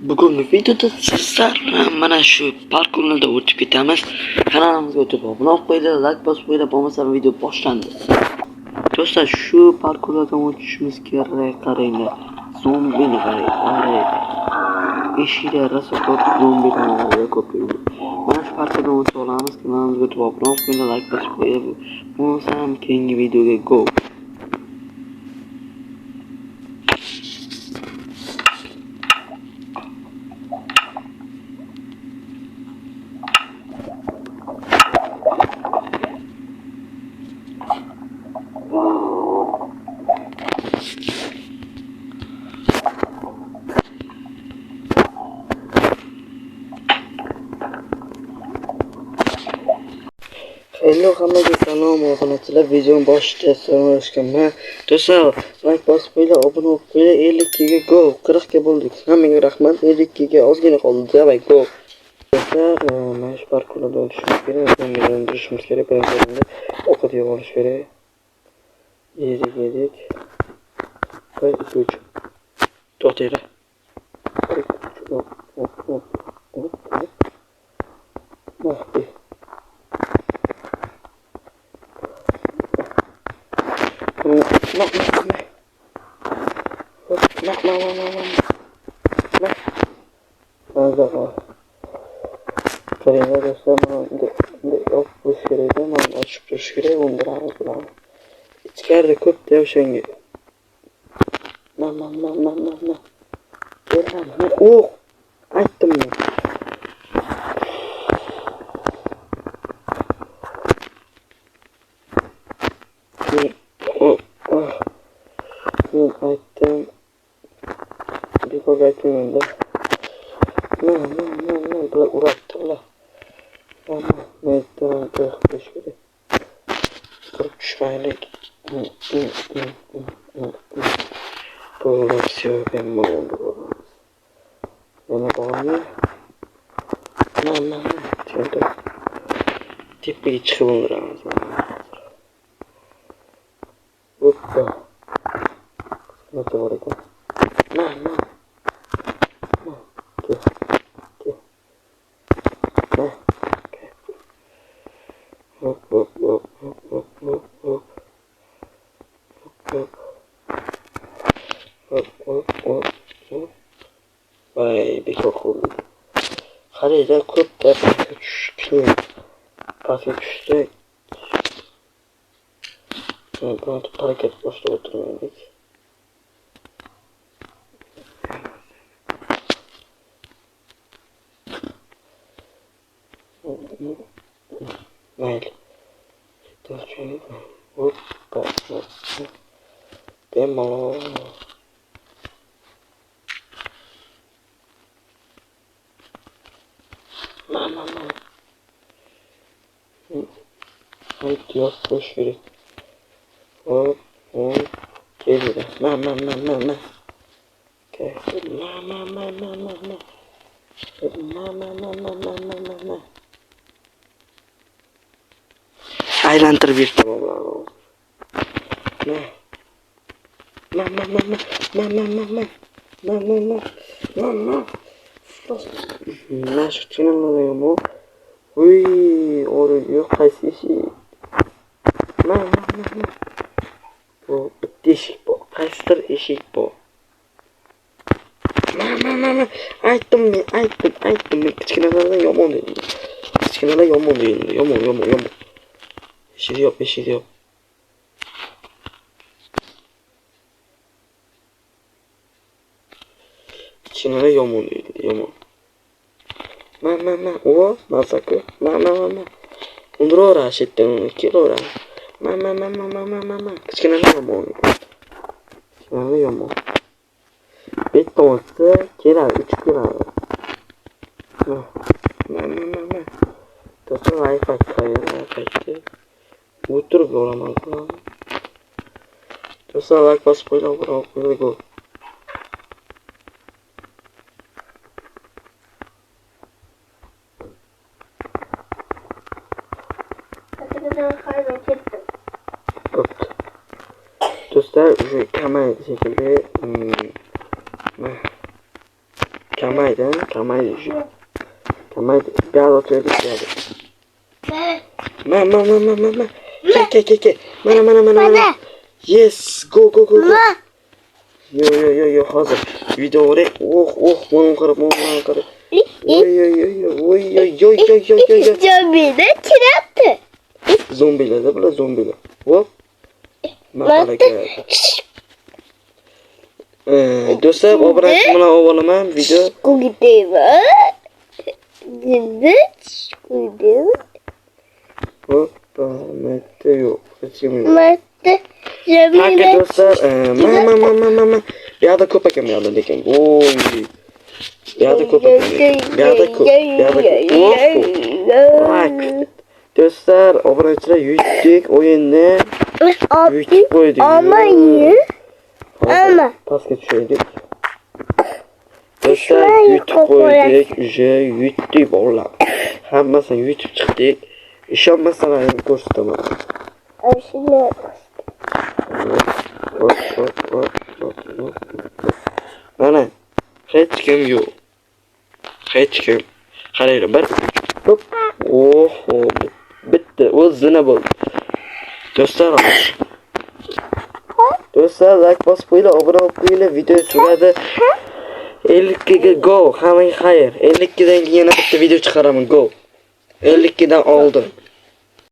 Bugungi videoda sizlar mana shu parkurlarda o'tib ketamiz. Kanalimizga o'tib obuna qo'yinglar, like bosib qo'yinglar, bo'lmasa video boshlandi. Do'stlar, shu parkurlardan o'tishimiz kerak. Qaranglar, zombini qarang. Eshikda rosa ko'p zombilar ko'p. Mana shu parkurdan o'tib olamiz. Kanalimizga o'tib obuna qo'yinglar, like bosib qo'yinglar. Bo'lmasa keyingi videoga go. Hello hammaga salom obunachilar, videoni boshida so'rashganman. Do'stlar, like bosib qo'yinglar, obuna bo'lib qo'yinglar. 50 ga go, 40 ga bo'ldik. Hammaga rahmat. 50 ga ozgina qoldi. Davay go. Do'stlar, mana shu parkurda o'tishimiz kerak. Zombini o'ldirishimiz kerak. Birinchi o'qib yeb olish kerak. Yedik. 1 2 3. To'xtanglar. Qaranglar do'stlar, mana bo'sh kerak, mana ochib turish kerak, undiramiz bularni. Ichkarida ko'pda o'shanga. Mana. O'q. Aytdim men. Men aytdim. Bekorga aytmayman-da. Bular urabdilar. Men qo'yish kerak. Turib tushmaylik. Bo'ldi, всё, ben bo'ldi. Yana bormi? Mana, tushundim. Tepaga chiqib o'ldiramiz. Hoppa. Nima bor ekan? Mana. Vay, bekor qildik. Qaranglar, ko'p pastga tushdi. Pastga tushdi. Biroq harakat boshlab o'tirmaylik. Mayli. Hoppa. Bemalol. Mana. Ehtiyot bo'lish kerak. Hop. Keldi. Mana. Mana. Aylantirib berdim ularni. Nasıl çınarlar bu? Uy, oraya qaysi eshik? Bu bitta eshik bu. Qaysidir eshik bu. Aytdim men. Kichkinalardan yomon dedim. Kichkinalar yomon deyildi. Yomon. Eshik yo'q. Kichkinalar yomon deyildi, yomon. O, mazaku. Undiraver shitdan kelaver. Kichkinalar yomon. Bitta olsa keladi, 3 keladi. Do'stlar, Wi-Fi qayerda? O'tirib yoraman. Do'stlar, like bosib qo'yinglar, obuna qo'yinglar. Do'stlar, o'sha kamera shekilli Kamaydi, kamaydi shu. Kamaydi. Gel oturdik geldi. Mana. Ke. Mana. Yes, go. Yo, hozir. Video o'rek. Mana qarab. Oy. Zombida kirapti. Zombilarda bular zombilar. Hop. Maqalaga. Do'stlar, obunachi bilan olaman video. Qo'ydeva. Qo'ydeva. Hop, mette yo'q. Hech kim yo'q. Mette. Haka do'stlar, mana. Bu yoqda ko'p ekan bu yoqda lekin. Voy. Bu yoqda ko'p ekan. Do'stlar, obunachilar yutdik o'yinni. Yutib qo'ydik. Ama pastga tushaylik. Do'stlar, yutib qo'ydik. Yutdik bolalar. Hammasini yutib chiqdik. İşonmasalaringiz ko'rsataman. Shunday. Mana hech kim yo'q. Hech kim. Qaranglar, bir hop. Bitti. O'zina bo'ldi. Do'stlar, like bosib qo'yinglar, obuna bo'lib qo'yinglar. Video tugadi. 50 ga go. Hammang xayr. 50 dan keyin yana bitta video chiqaraman. Go. 50 dan oldin.